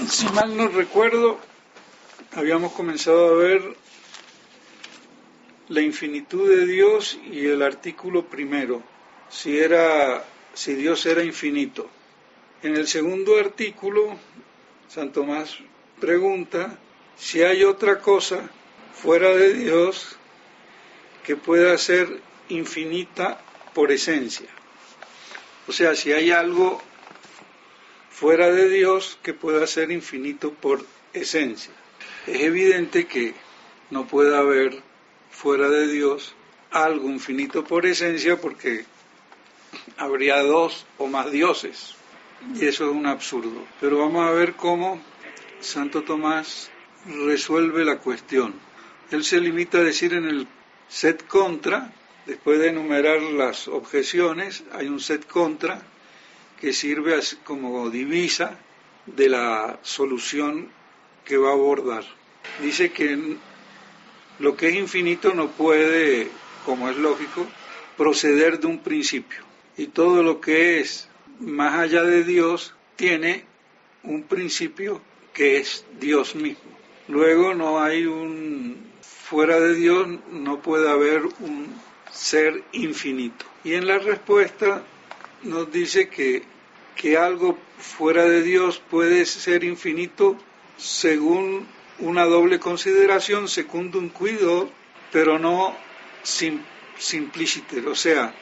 Si mal no recuerdo, habíamos comenzado a ver la infinitud de Dios y el artículo primero, si Dios era infinito. En el segundo artículo, San Tomás pregunta si hay otra cosa fuera de Dios que pueda ser infinita por esencia. O sea, si hay algo fuera de Dios que pueda ser infinito por esencia. Es evidente que no puede haber fuera de Dios algo infinito por esencia, porque habría dos o más dioses, y eso es un absurdo. Pero vamos a ver cómo Santo Tomás resuelve la cuestión. Él se limita a decir en el set contra, después de enumerar las objeciones, hay un set contra que sirve como divisa de la solución que va a abordar. Dice que lo que es infinito no puede, como es lógico, proceder de un principio. Y todo lo que es más allá de Dios tiene un principio que es Dios mismo. Luego no hay fuera de Dios no puede haber un ser infinito. Y en la respuesta nos dice que algo fuera de Dios puede ser infinito según una doble consideración, secundum quido, pero no simpliciter. O sea,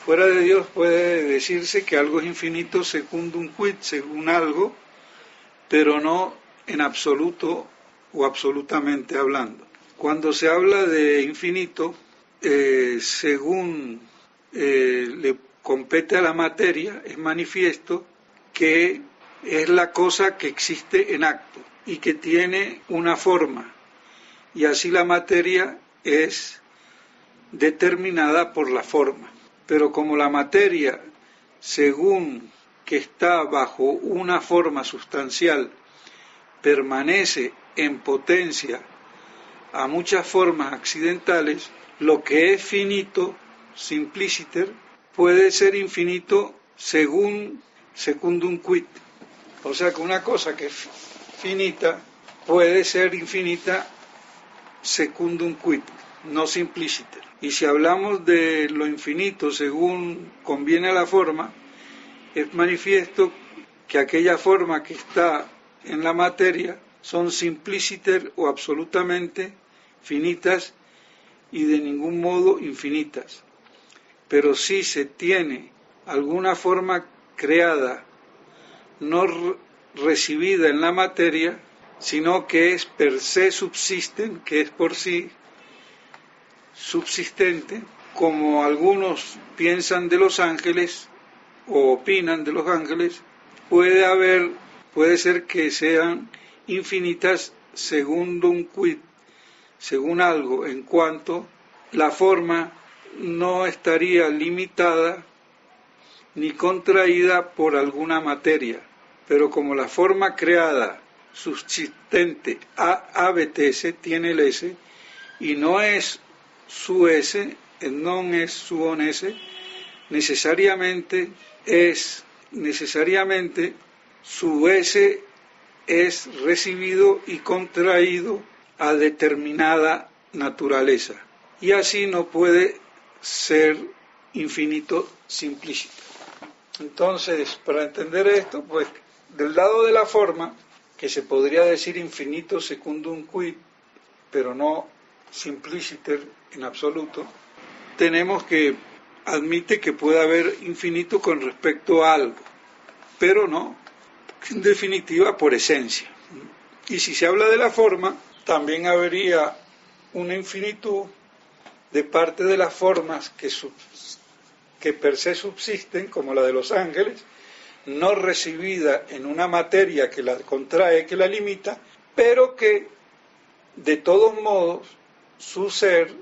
fuera de Dios puede decirse que algo es infinito secundum quid, según algo, pero no en absoluto o absolutamente hablando. Cuando se habla de infinito, según le compete a la materia, es manifiesto que es la cosa que existe en acto y que tiene una forma, y así la materia es determinada por la forma. Pero como la materia, según que está bajo una forma sustancial, permanece en potencia a muchas formas accidentales, lo que es finito, simpliciter, puede ser infinito según secundum quid. O sea que una cosa que es finita puede ser infinita secundum quid, no simpliciter. Y si hablamos de lo infinito según conviene a la forma, es manifiesto que aquella forma que está en la materia son simpliciter o absolutamente finitas y de ningún modo infinitas. Pero si se tiene alguna forma creada no recibida en la materia, sino que es per se subsisten, que es por sí subsistente, como algunos piensan de los ángeles o opinan de los ángeles, puede ser que sean infinitas segundum quid, según algo, en cuanto la forma no estaría limitada ni contraída por alguna materia, pero como la forma creada subsistente ABTS tiene el S y no es su S, non es su on S, necesariamente su S es recibido y contraído a determinada naturaleza, y así no puede ser infinito simplícito. Entonces, para entender esto, pues del lado de la forma, que se podría decir infinito secundum quid, pero no simpliciter en absoluto, tenemos que admite que puede haber infinito con respecto a algo, pero no, en definitiva, por esencia. Y si se habla de la forma, también habría una infinitud de parte de las formas que per se subsisten, como la de los ángeles, no recibida en una materia que la contrae, que la limita, pero que de todos modos su ser,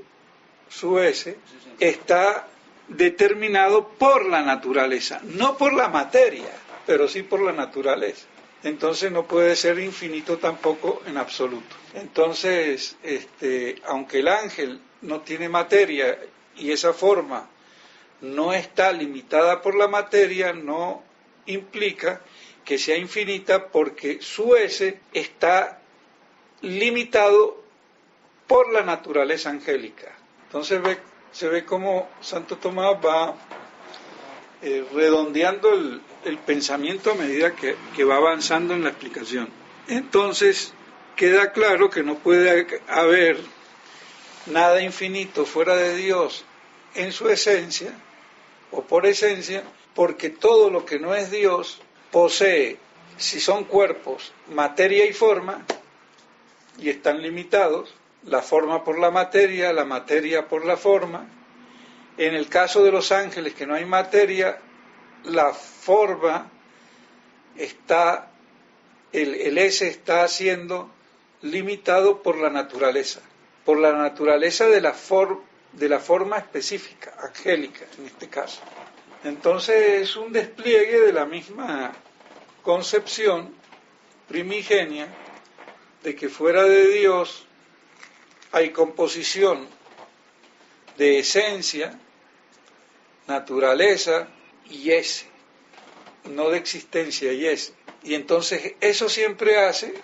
su S, está determinado por la naturaleza, no por la materia, pero sí por la naturaleza. Entonces no puede ser infinito tampoco en absoluto. Entonces, aunque el ángel no tiene materia y esa forma no está limitada por la materia, no implica que sea infinita porque su S está limitado por la naturaleza angélica. Entonces se ve cómo Santo Tomás va redondeando el pensamiento a medida que va avanzando en la explicación. Entonces queda claro que no puede haber nada infinito fuera de Dios en su esencia o por esencia, porque todo lo que no es Dios posee, si son cuerpos, materia y forma, y están limitados, la forma por la materia por la forma. En el caso de los ángeles, que no hay materia, la forma está, el S está siendo limitado por la naturaleza de la forma específica, angélica en este caso. Entonces es un despliegue de la misma concepción primigenia de que fuera de Dios hay composición de esencia, naturaleza y ese, no de existencia y ese. Y entonces eso siempre hace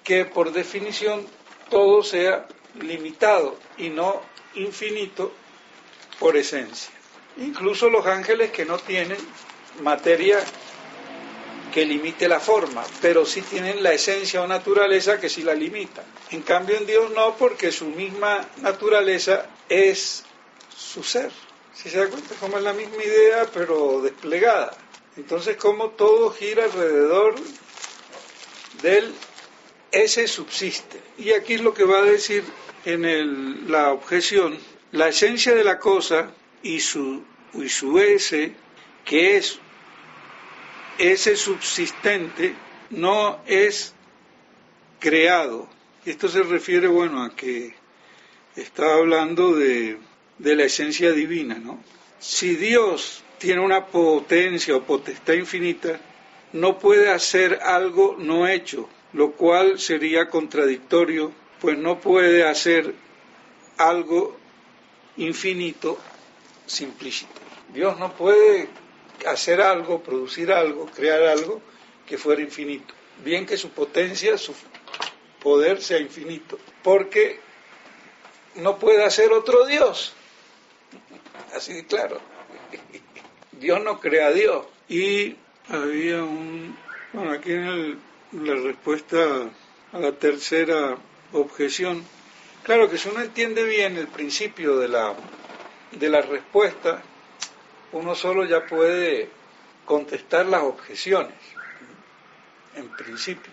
que por definición todo sea limitado y no infinito por esencia. Incluso los ángeles que no tienen materia que limite la forma, pero sí tienen la esencia o naturaleza que sí la limita. En cambio en Dios no, porque su misma naturaleza es su ser. Si se da cuenta, como es la misma idea, pero desplegada. Entonces, como todo gira alrededor del ese subsiste. Y aquí es lo que va a decir en la objeción: la esencia de la cosa y su ese, que es ese subsistente, no es creado. Y esto se refiere, a que está hablando de la esencia divina, ¿no? Si Dios tiene una potencia o potestad infinita, no puede hacer algo no hecho, lo cual sería contradictorio, pues no puede hacer algo infinito simplícito. Dios no puede hacer algo, producir algo, crear algo que fuera infinito. Bien que su potencia, su poder sea infinito, porque no puede hacer otro Dios. Así de claro. Dios no crea a Dios. Y había aquí en la respuesta a la tercera objeción, claro que si uno entiende bien el principio de la respuesta, uno solo ya puede contestar las objeciones, en principio,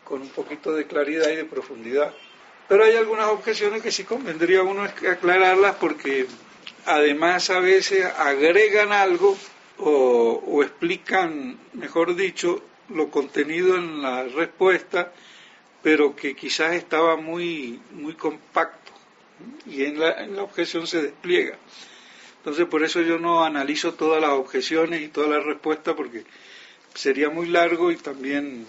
con un poquito de claridad y de profundidad. Pero hay algunas objeciones que sí convendría a uno aclararlas, porque además a veces agregan algo o explican, mejor dicho, lo contenido en la respuesta, pero que quizás estaba muy compacto, y en la objeción se despliega. Entonces por eso yo no analizo todas las objeciones y todas las respuestas, porque sería muy largo, y también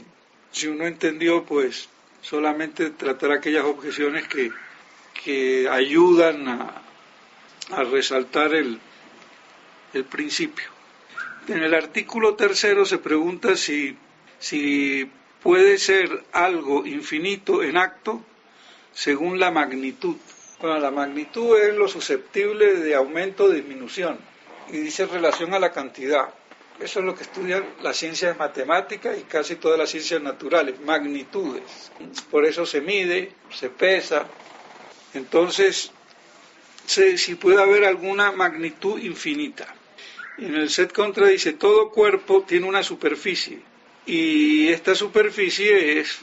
si uno entendió, pues solamente tratar aquellas objeciones que ayudan a resaltar el principio. En el artículo tercero se pregunta si puede ser algo infinito en acto según la magnitud. Bueno, la magnitud es lo susceptible de aumento o disminución, y dice relación a la cantidad. Eso es lo que estudian las ciencias matemáticas y casi todas las ciencias naturales, magnitudes. Por eso se mide, se pesa. Entonces, si puede haber alguna magnitud infinita. En el set contra dice: todo cuerpo tiene una superficie, y esta superficie es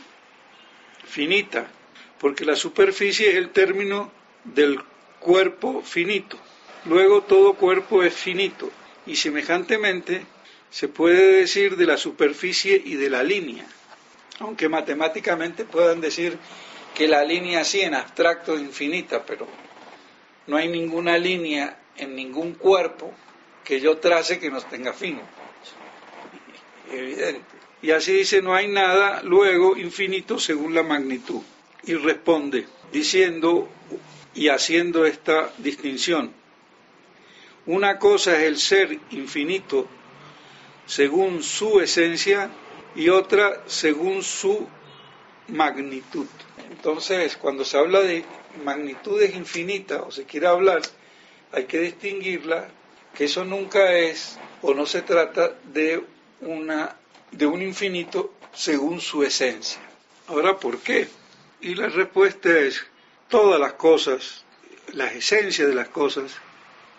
finita, porque la superficie es el término del cuerpo finito. Luego todo cuerpo es finito, y semejantemente se puede decir de la superficie y de la línea, aunque matemáticamente puedan decir que la línea sí en abstracto es infinita, pero no hay ninguna línea en ningún cuerpo que yo trace que no tenga fin. Evidente. Y así dice: no hay nada luego infinito según la magnitud. Y responde diciendo y haciendo esta distinción: una cosa es el ser infinito según su esencia, y otra según su magnitud. Entonces, cuando se habla de magnitudes infinitas o se quiere hablar, hay que distinguirla, que eso nunca es o no se trata de un infinito según su esencia. Ahora, ¿por qué? Y la respuesta es: todas las cosas, las esencias de las cosas,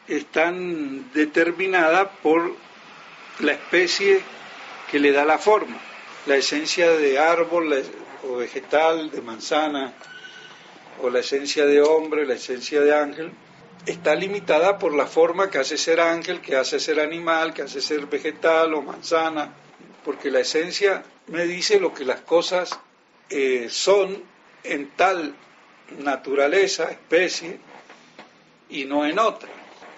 están determinadas por la especie que le da la forma. La esencia de árbol o vegetal, de manzana, o la esencia de hombre, la esencia de ángel, está limitada por la forma que hace ser ángel, que hace ser animal, que hace ser vegetal o manzana, porque la esencia me dice lo que las cosas son en tal naturaleza, especie, y no en otra.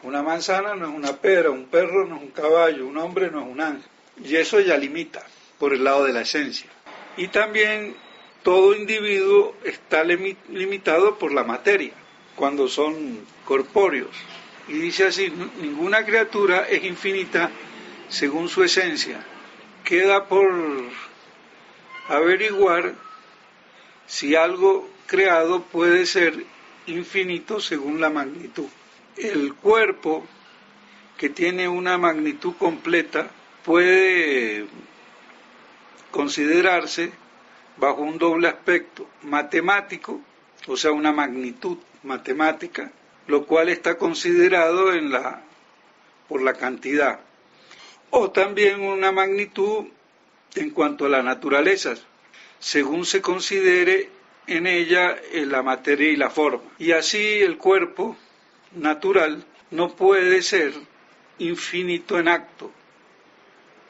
Una manzana no es una pera, un perro no es un caballo, un hombre no es un ángel. Y eso ya limita por el lado de la esencia. Y también todo individuo está limitado por la materia, cuando son corpóreos. Y dice así: ninguna criatura es infinita según su esencia. Queda por averiguar si algo creado puede ser infinito según la magnitud. El cuerpo, que tiene una magnitud completa, puede considerarse bajo un doble aspecto matemático, o sea, una magnitud matemática, lo cual está considerado por la cantidad, o también una magnitud en cuanto a la naturaleza, según se considere en ella la materia y la forma. Y así el cuerpo natural no puede ser infinito en acto,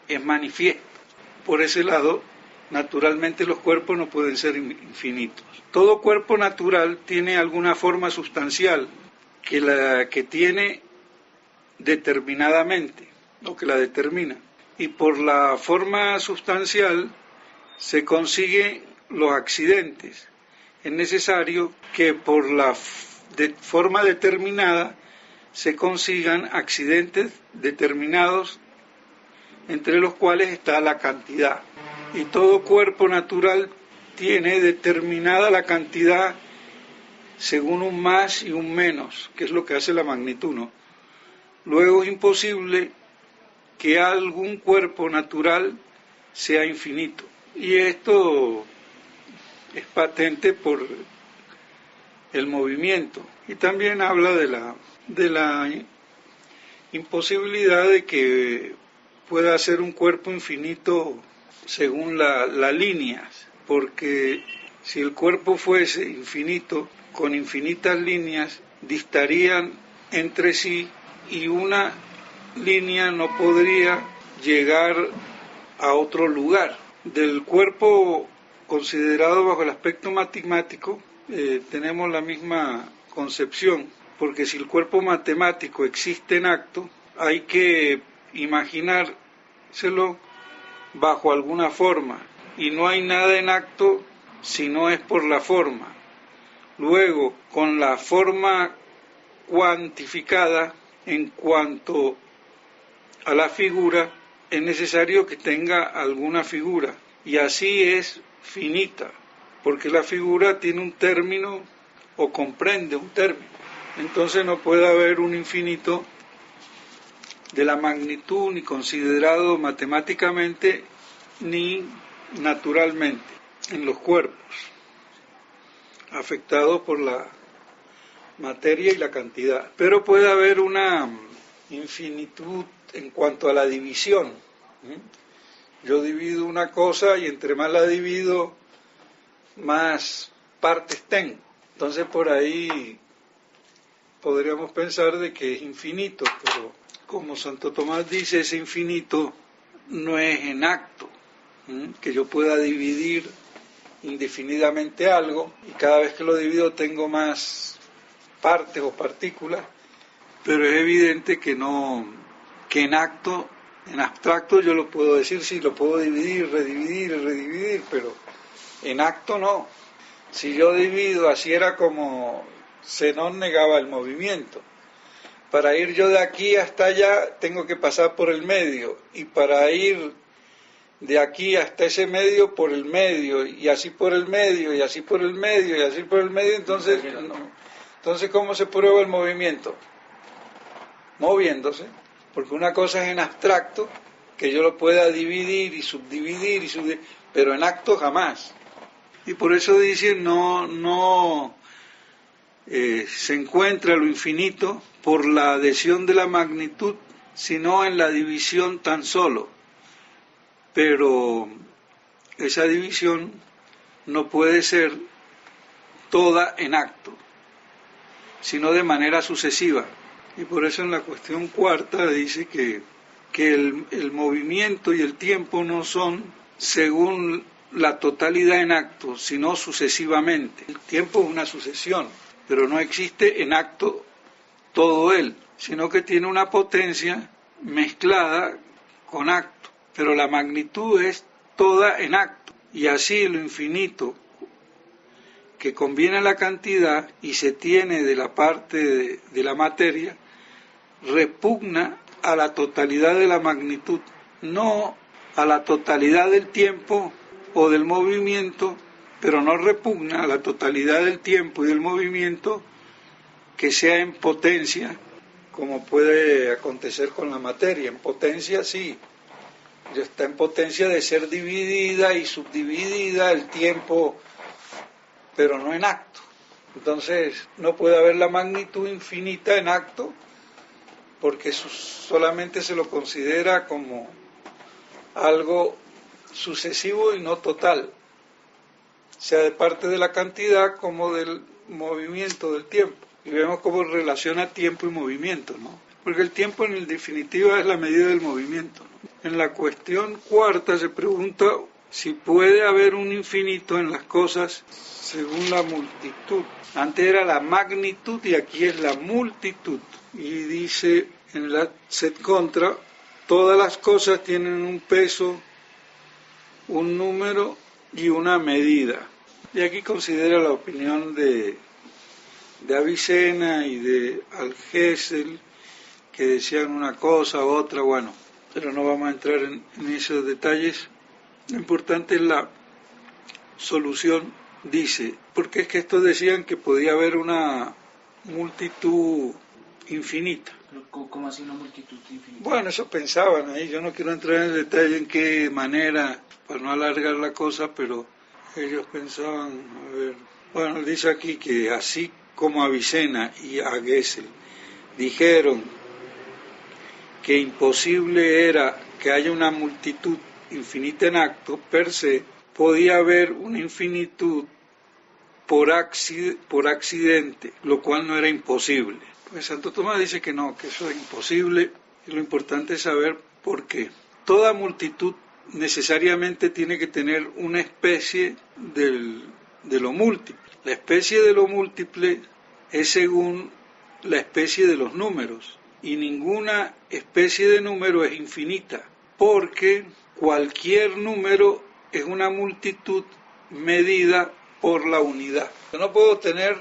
es manifiesto. Por ese lado, naturalmente los cuerpos no pueden ser infinitos. Todo cuerpo natural tiene alguna forma sustancial que tiene determinadamente, o que la determina. Y por la forma sustancial se consiguen los accidentes. Es necesario que por la forma determinada se consigan accidentes determinados, entre los cuales está la cantidad. Y todo cuerpo natural tiene determinada la cantidad según un más y un menos, que es lo que hace la magnitud, ¿no? Luego es imposible que algún cuerpo natural sea infinito. Y esto es patente por el movimiento. Y también habla de la imposibilidad de que pueda ser un cuerpo infinito según las líneas, porque si el cuerpo fuese infinito, con infinitas líneas distarían entre sí y una línea no podría llegar a otro lugar. Del cuerpo considerado bajo el aspecto matemático, tenemos la misma concepción, porque si el cuerpo matemático existe en acto, hay que imaginárselo bajo alguna forma, y no hay nada en acto si no es por la forma. Luego, con la forma cuantificada en cuanto a la figura, es necesario que tenga alguna figura, y así es finita, porque la figura tiene un término o comprende un término. Entonces no puede haber un infinito de la magnitud ni considerado matemáticamente ni naturalmente en los cuerpos afectados por la materia y la cantidad. Pero puede haber una infinitud en cuanto a la división. Yo divido una cosa y entre más la divido, más partes tengo. Entonces por ahí podríamos pensar de que es infinito, pero como Santo Tomás dice, ese infinito no es en acto, que yo pueda dividir indefinidamente algo y cada vez que lo divido tengo más partes o partículas, pero es evidente que en acto, en abstracto yo lo puedo decir, sí, lo puedo dividir, redividir, pero en acto no. Si yo divido, así era como Zenón negaba el movimiento. Para ir yo de aquí hasta allá tengo que pasar por el medio, y para ir de aquí hasta ese medio por el medio, y así por el medio, y así por el medio, y así por el medio, entonces, entonces ¿cómo se prueba el movimiento? Moviéndose, porque una cosa es en abstracto, que yo lo pueda dividir y subdividir, pero en acto jamás. Y por eso dice, no se encuentra lo infinito por la adhesión de la magnitud, sino en la división tan solo. Pero esa división no puede ser toda en acto, sino de manera sucesiva. Y por eso en la cuestión cuarta dice que el movimiento y el tiempo no son según la totalidad en acto, sino sucesivamente. El tiempo es una sucesión, pero no existe en acto todo él, sino que tiene una potencia mezclada con acto, pero la magnitud es toda en acto, y así lo infinito que conviene a la cantidad y se tiene de la parte de la materia, repugna a la totalidad de la magnitud, no a la totalidad del tiempo o del movimiento, pero no repugna a la totalidad del tiempo y del movimiento que sea en potencia, como puede acontecer con la materia. En potencia sí, está en potencia de ser dividida y subdividida el tiempo, pero no en acto. Entonces no puede haber la magnitud infinita en acto, porque solamente se lo considera como algo sucesivo y no total, sea de parte de la cantidad como del movimiento del tiempo. Y vemos cómo relaciona tiempo y movimiento, ¿no? Porque el tiempo en definitiva es la medida del movimiento, ¿no? En la cuestión cuarta se pregunta si puede haber un infinito en las cosas según la multitud. Antes era la magnitud y aquí es la multitud. Y dice en la set contra, todas las cosas tienen un peso, un número y una medida. Y aquí considera la opinión de Avicena y de Althusser, que decían una cosa u otra, bueno, pero no vamos a entrar en esos detalles. Lo importante es la solución. Dice, porque es que estos decían que podía haber una multitud infinita. ¿Cómo así una multitud infinita? Bueno, eso pensaban ahí, yo no quiero entrar en el detalle en qué manera, para no alargar la cosa, pero ellos pensaban, a ver, bueno, dice aquí que así como Avicena y Gesell dijeron que imposible era que haya una multitud infinita en acto per se, podía haber una infinitud por accidente, lo cual no era imposible. Pues Santo Tomás dice que no, que eso es imposible, y lo importante es saber por qué. Toda multitud necesariamente tiene que tener una especie de lo múltiple. La especie de lo múltiple es según la especie de los números, y ninguna especie de número es infinita, porque cualquier número es una multitud medida por la unidad. Yo no puedo tener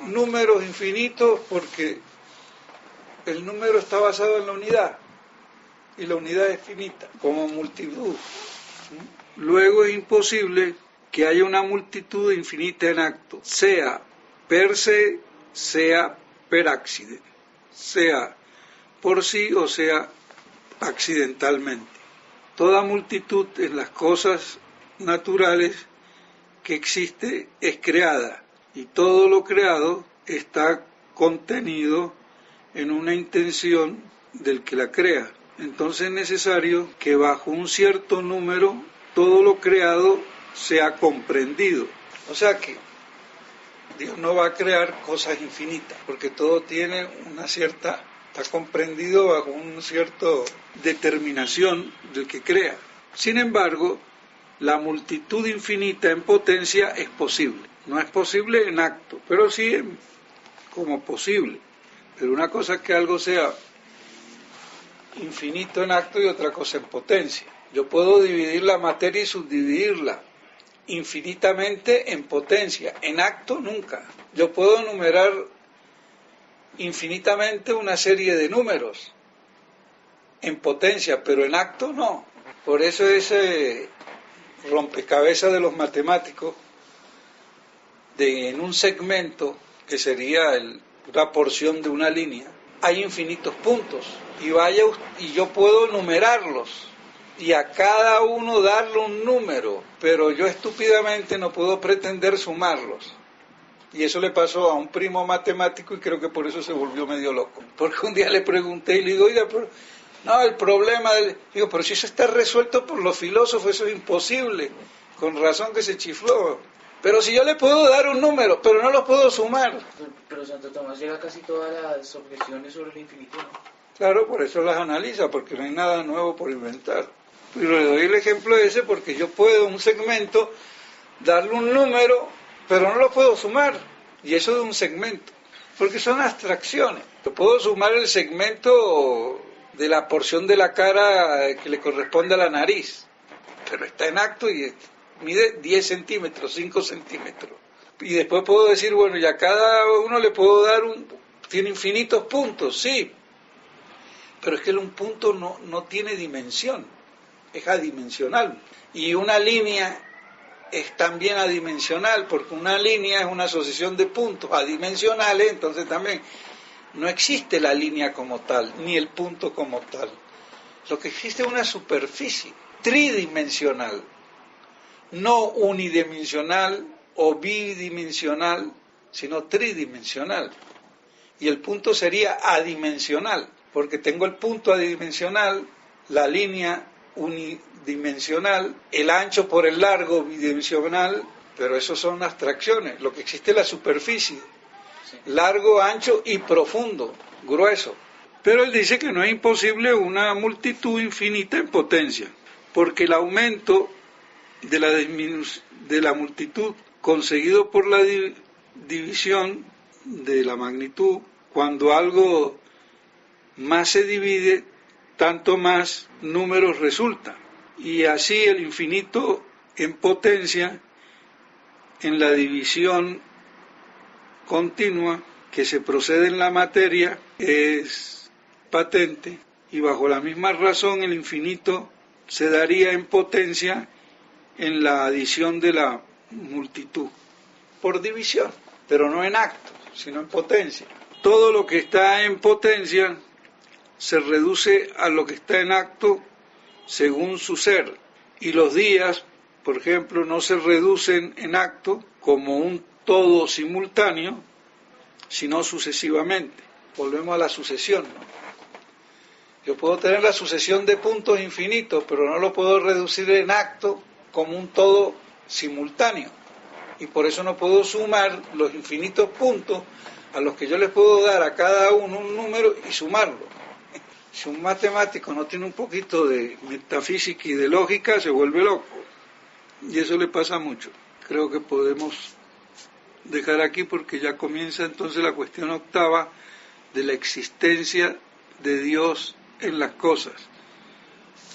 números infinitos porque el número está basado en la unidad y la unidad es finita, como multitud. Luego es imposible que haya una multitud infinita en acto, sea per se, sea per accidente, sea por sí o sea accidentalmente. Toda multitud en las cosas naturales que existe es creada, y todo lo creado está contenido en una intención del que la crea. Entonces es necesario que bajo un cierto número todo lo creado sea comprendido. O sea que Dios no va a crear cosas infinitas, porque todo tiene una cierta, está comprendido bajo una cierta determinación del que crea. Sin embargo, la multitud infinita en potencia es posible. No es posible en acto, pero sí como posible. Pero una cosa es que algo sea infinito en acto y otra cosa en potencia. Yo puedo dividir la materia y subdividirla infinitamente en potencia, en acto nunca. Yo puedo enumerar infinitamente una serie de números en potencia, pero en acto no. Por eso ese rompecabezas de los matemáticos, en un segmento que sería una porción de una línea, hay infinitos puntos y yo puedo numerarlos y a cada uno darle un número, pero yo estúpidamente no puedo pretender sumarlos. Y eso le pasó a un primo matemático y creo que por eso se volvió medio loco. Porque un día le pregunté y le digo, oiga, pero no, el problema digo, pero si eso está resuelto por los filósofos, eso es imposible. Con razón que se chifló. Pero si yo le puedo dar un número, pero no lo puedo sumar. Pero Santo Tomás llega a casi todas las objeciones sobre el infinito, ¿no? Claro, por eso las analiza, porque no hay nada nuevo por inventar. Pero le doy el ejemplo ese porque yo puedo un segmento darle un número, pero no lo puedo sumar. Y eso de un segmento, porque son abstracciones. Yo puedo sumar el segmento de la porción de la cara que le corresponde a la nariz, pero está en acto y mide 10 centímetros, 5 centímetros. Y después puedo decir, bueno, y a cada uno le puedo dar tiene infinitos puntos, sí, pero es que un punto no tiene dimensión, es adimensional. Y una línea es también adimensional, porque una línea es una asociación de puntos adimensionales, entonces también no existe la línea como tal, ni el punto como tal. Lo que existe es una superficie tridimensional, no unidimensional o bidimensional, sino tridimensional. Y el punto sería adimensional, porque tengo el punto adimensional, la línea unidimensional, el ancho por el largo bidimensional, pero eso son abstracciones. Lo que existe es la superficie, largo, ancho y profundo, grueso. Pero él dice que no es imposible una multitud infinita en potencia, porque el aumento de la multitud conseguido por la división de la magnitud, cuando algo más se divide, tanto más números resultan. Y así el infinito en potencia, en la división continua que se procede en la materia, es patente, y bajo la misma razón el infinito se daría en potencia en la adición de la multitud, por división, pero no en acto, sino en potencia. Todo lo que está en potencia se reduce a lo que está en acto según su ser, y los días, por ejemplo, no se reducen en acto como un todo simultáneo, sino sucesivamente. Volvemos a la sucesión, ¿no? Yo puedo tener la sucesión de puntos infinitos, pero no lo puedo reducir en acto como un todo simultáneo. Y por eso no puedo sumar los infinitos puntos a los que yo les puedo dar a cada uno un número y sumarlo. Si un matemático no tiene un poquito de metafísica y de lógica, se vuelve loco. Y eso le pasa mucho. Creo que podemos dejar aquí porque ya comienza entonces la cuestión octava de la existencia de Dios en las cosas.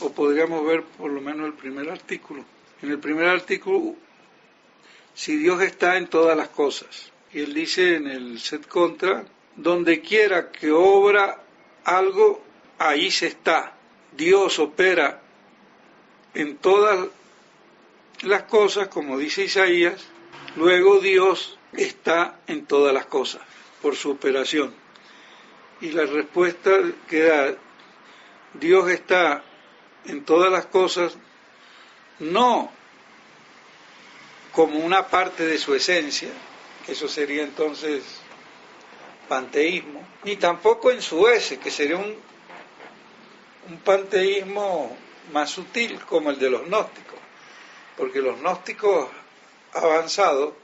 O podríamos ver por lo menos el primer artículo. En el primer artículo, si Dios está en todas las cosas. Y él dice en el set contra, donde quiera que obra algo, ahí se está. Dios opera en todas las cosas, como dice Isaías, luego Dios está en todas las cosas, por su operación. Y la respuesta que da, Dios está en todas las cosas, no como una parte de su esencia, que eso sería entonces panteísmo, ni tampoco en su ese, que sería un panteísmo más sutil como el de los gnósticos, porque los gnósticos avanzados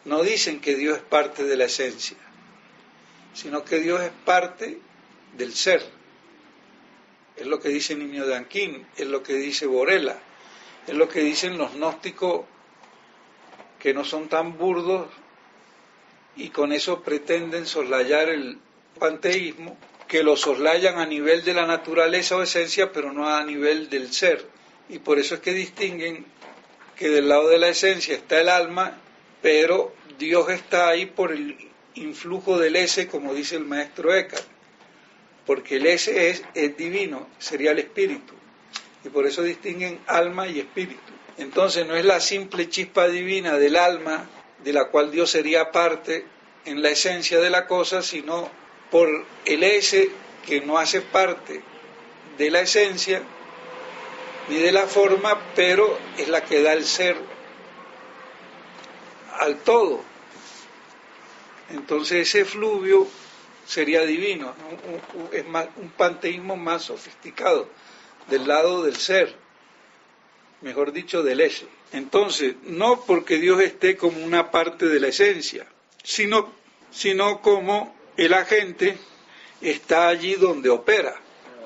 no dicen que Dios es parte de la esencia, sino que Dios es parte del ser. Es lo que dice Niño de Anquín, es lo que dice Borella, es lo que dicen los gnósticos que no son tan burdos y con eso pretenden soslayar el panteísmo, que lo soslayan a nivel de la naturaleza o esencia, pero no a nivel del ser. Y por eso es que distinguen que del lado de la esencia está el alma, pero Dios está ahí por el influjo del ese, como dice el maestro Eckhart, porque el ese es divino, sería el espíritu. y por eso distinguen alma y espíritu. Entonces no es la simple chispa divina del alma, de la cual Dios sería parte en la esencia de la cosa, sino por el ese que no hace parte de la esencia ni de la forma, pero es la que da el ser al todo. Entonces ese efluvio sería divino, ¿no? Es más, un panteísmo más sofisticado, del lado del ser, mejor dicho, del ese. Entonces, no porque Dios esté como una parte de la esencia, sino como el agente está allí donde opera.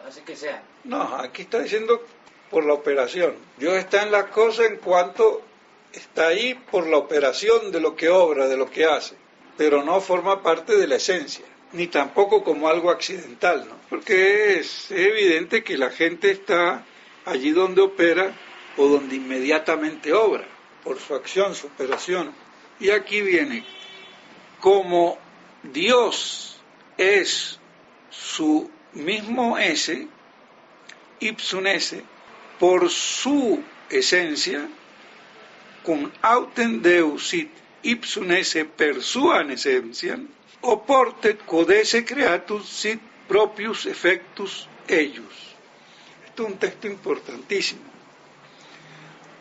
Hace que sea. No, aquí está diciendo por la operación. Dios está en las cosas en cuanto está ahí por la operación de lo que obra, de lo que hace, pero no forma parte de la esencia, ni tampoco como algo accidental, ¿no? Porque es evidente que la gente está allí donde opera o donde inmediatamente obra, por su acción, su operación. Y aquí viene, como Dios es su mismo ese, ipsum esse, por su esencia, cum autem Deus sit ipsum esse per sua essentiam, oportet quod esse creatus sit proprius effectus eius. Esto es un texto importantísimo.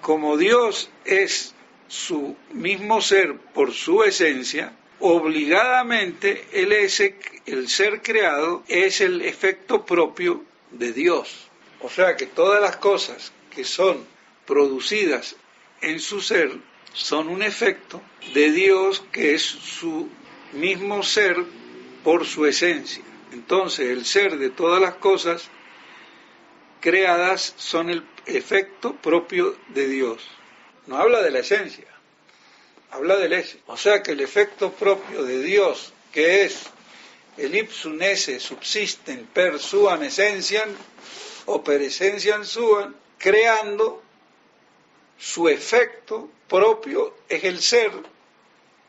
Como Dios es su mismo ser por su esencia, obligadamente el ser creado es el efecto propio de Dios. O sea que todas las cosas que son producidas en su ser son un efecto de Dios, que es su mismo ser por su esencia. Entonces el ser de todas las cosas creadas son el efecto propio de Dios. No habla de la esencia, habla del ese. O sea que el efecto propio de Dios, que es el ipsum esse subsisten per suam essentiam o per essentiam suam, creando su efecto propio, es el ser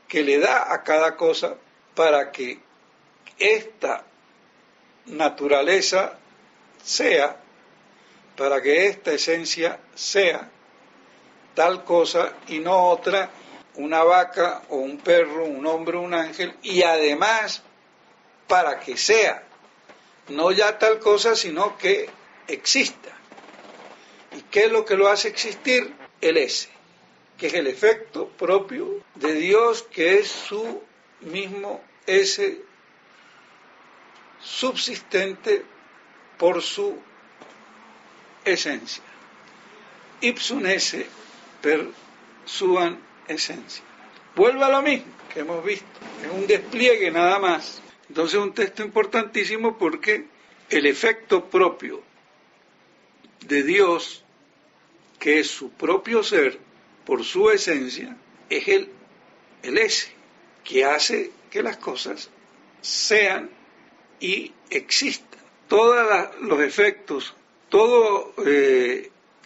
que le da a cada cosa para que esta naturaleza sea, para que esta esencia sea tal cosa y no otra, una vaca o un perro, un hombre o un ángel, y además para que sea, no ya tal cosa, sino que exista. ¿Y qué es lo que lo hace existir? El ese, que es el efecto propio de Dios, que es su mismo ese subsistente por su esencia. Ipsum esse per suam essentiam. Vuelve a lo mismo que hemos visto, es un despliegue nada más. Entonces un texto importantísimo porque el efecto propio de Dios, que es su propio ser por su esencia, es el ese, que hace que las cosas sean y existan. Todos los efectos, todo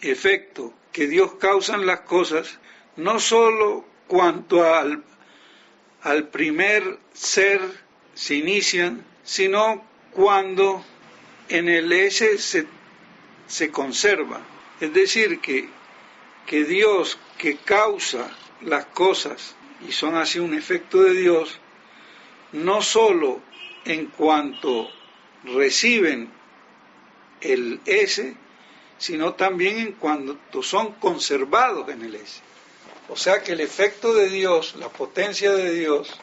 efecto que Dios causa en las cosas, no solo cuanto al primer ser se inician, sino cuando en el ese se conserva. Es decir, que Dios, que causa las cosas y son así un efecto de Dios, no solo en cuanto reciben el ese, sino también en cuanto son conservados en el ese. O sea que el efecto de Dios, la potencia de Dios,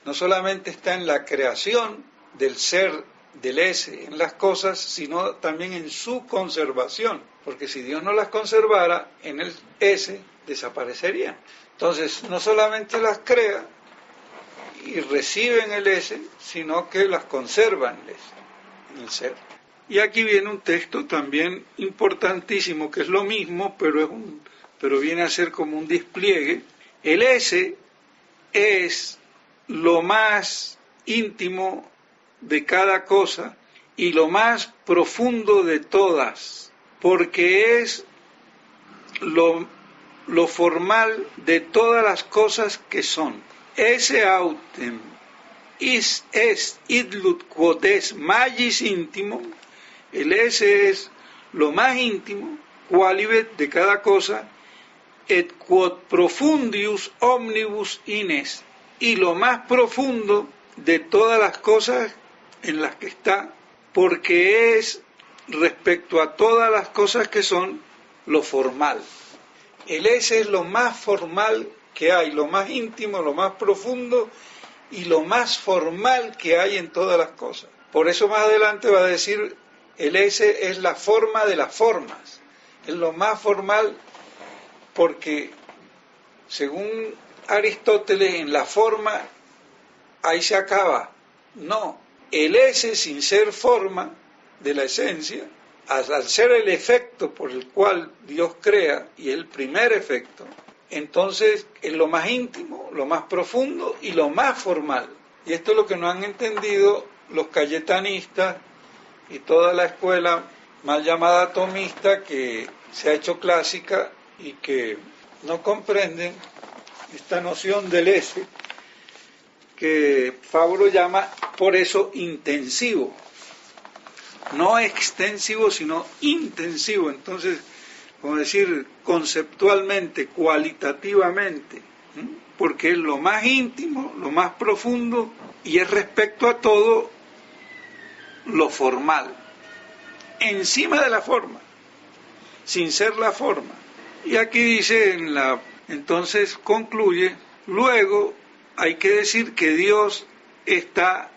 no solamente está en la creación del ser del ese en las cosas, sino también en su conservación, porque si Dios no las conservara, en el ese desaparecerían. Entonces, no solamente las crea y reciben el ese, sino que las conservan en el ser. Y aquí viene un texto también importantísimo, que es lo mismo, pero viene a ser como un despliegue. El ese es lo más íntimo de cada cosa y lo más profundo de todas, porque es lo formal de todas las cosas que son. Esse autem est idlut quod est magis intimum. El ese es lo más íntimo, qualibet de cada cosa, et quod profundius omnibus ines, y lo más profundo de todas las cosas en las que está, porque es respecto a todas las cosas que son lo formal. El ese es lo más formal que hay, lo más íntimo, lo más profundo y lo más formal que hay en todas las cosas. Por eso más adelante va a decir, el ese es la forma de las formas, es lo más formal, porque según Aristóteles, en la forma ahí se acaba. No, el ese, sin ser forma de la esencia, al ser el efecto por el cual Dios crea, y el primer efecto, entonces es lo más íntimo, lo más profundo y lo más formal. Y esto es lo que no han entendido los cayetanistas y toda la escuela mal llamada atomista, que se ha hecho clásica y que no comprenden esta noción del ese, que Fabro llama por eso intensivo, no extensivo sino intensivo. Entonces, como decir, conceptualmente, cualitativamente, porque es lo más íntimo, lo más profundo y es respecto a todo lo formal, encima de la forma, sin ser la forma. Y aquí dice, entonces concluye, luego hay que decir que Dios está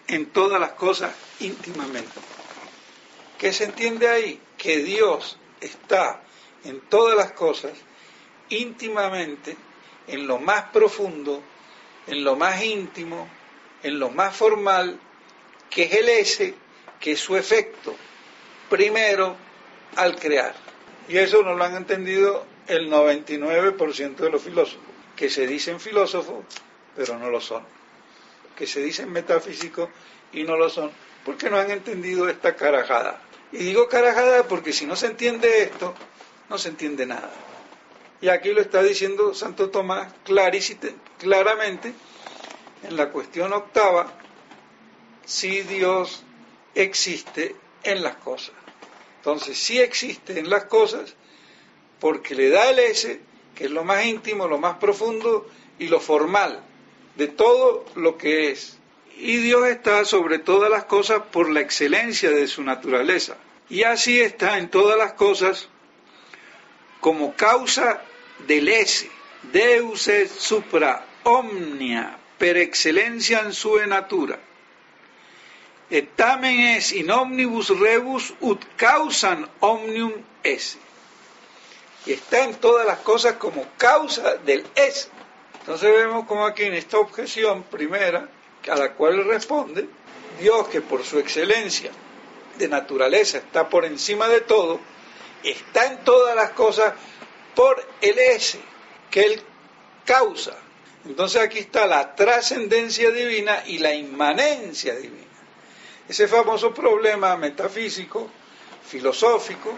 en todas las cosas íntimamente. ¿Qué se entiende ahí? Que Dios está en todas las cosas íntimamente, en lo más profundo, en lo más íntimo, en lo más formal, que es el ese, que es su efecto primero al crear. Y eso no lo han entendido el 99% de los filósofos, que se dicen filósofos, pero no lo son, que se dicen metafísicos y no lo son, porque no han entendido esta carajada. Y digo carajada porque si no se entiende esto, no se entiende nada. Y aquí lo está diciendo Santo Tomás claramente en la cuestión octava, si Dios existe en las cosas. Entonces, sí existe en las cosas porque le da el ese, que es lo más íntimo, lo más profundo y lo formal de todo lo que es. Y Dios está sobre todas las cosas por la excelencia de su naturaleza. Y así está en todas las cosas como causa del esse. Deus et supra omnia per excellentiam sua natura. Et tamen es in omnibus rebus ut causam omnium esse. Y está en todas las cosas como causa del esse. Entonces vemos como aquí en esta objeción primera, a la cual responde, Dios, que por su excelencia de naturaleza está por encima de todo, está en todas las cosas por el ese, que Él causa. Entonces aquí está la trascendencia divina y la inmanencia divina. Ese famoso problema metafísico, filosófico,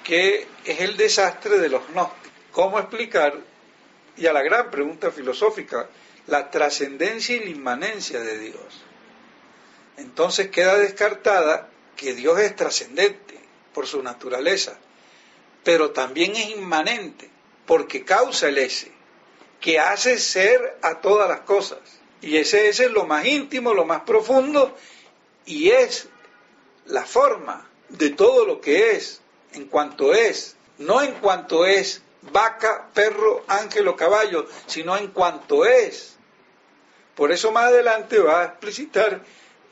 que es el desastre de los gnósticos. ¿Cómo explicar? Y a la gran pregunta filosófica, la trascendencia y la inmanencia de Dios. Entonces queda descartada que Dios es trascendente por su naturaleza, pero también es inmanente porque causa el ese, que hace ser a todas las cosas. Y ese es lo más íntimo, lo más profundo, y es la forma de todo lo que es, en cuanto es, no en cuanto es vaca, perro, ángel o caballo, sino en cuanto es. Por eso más adelante va a explicitar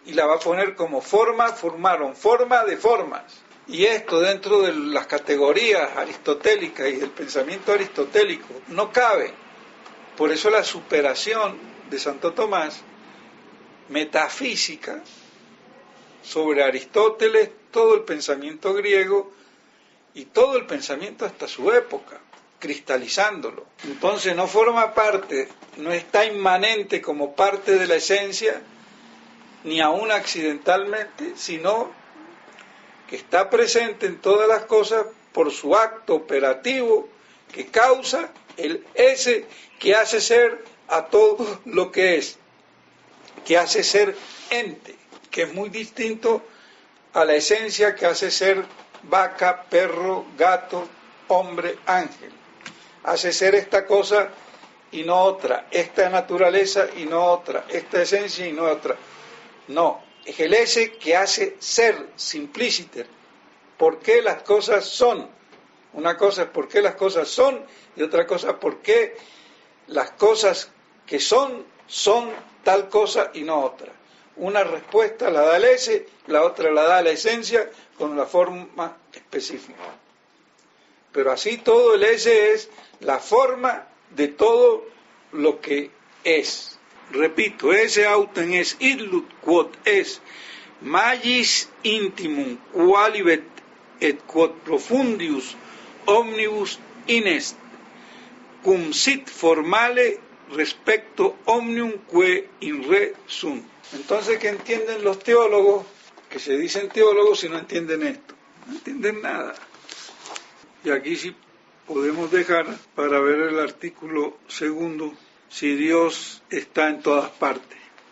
y la va a poner como forma, formaron, forma de formas. Y esto dentro de las categorías aristotélicas y del pensamiento aristotélico no cabe. Por eso la superación de Santo Tomás, metafísica, sobre Aristóteles, todo el pensamiento griego y todo el pensamiento hasta su época, cristalizándolo. Entonces no forma parte, no está inmanente como parte de la esencia, ni aún accidentalmente, sino que está presente en todas las cosas por su acto operativo que causa el ese que hace ser a todo lo que es, que hace ser ente, que es muy distinto a la esencia que hace ser vaca, perro, gato, hombre, ángel. Hace ser esta cosa y no otra, esta naturaleza y no otra, esta esencia y no otra. No, es el ese que hace ser, simpliciter. ¿Por qué las cosas son? Una cosa es por qué las cosas son y otra cosa es por qué las cosas que son tal cosa y no otra. Una respuesta la da el ese, la otra la da la esencia con la forma específica. Pero así todo el ese es la forma de todo lo que es. Repito, ese autem es illut quod es magis intimum qualibet et quod profundius omnibus inest cum sit formale respecto omnium que in re sunt. Entonces, ¿qué entienden los teólogos? Que se dicen teólogos si no entienden esto. No entienden nada. Y aquí sí podemos dejar para ver el artículo segundo, si Dios está en todas partes.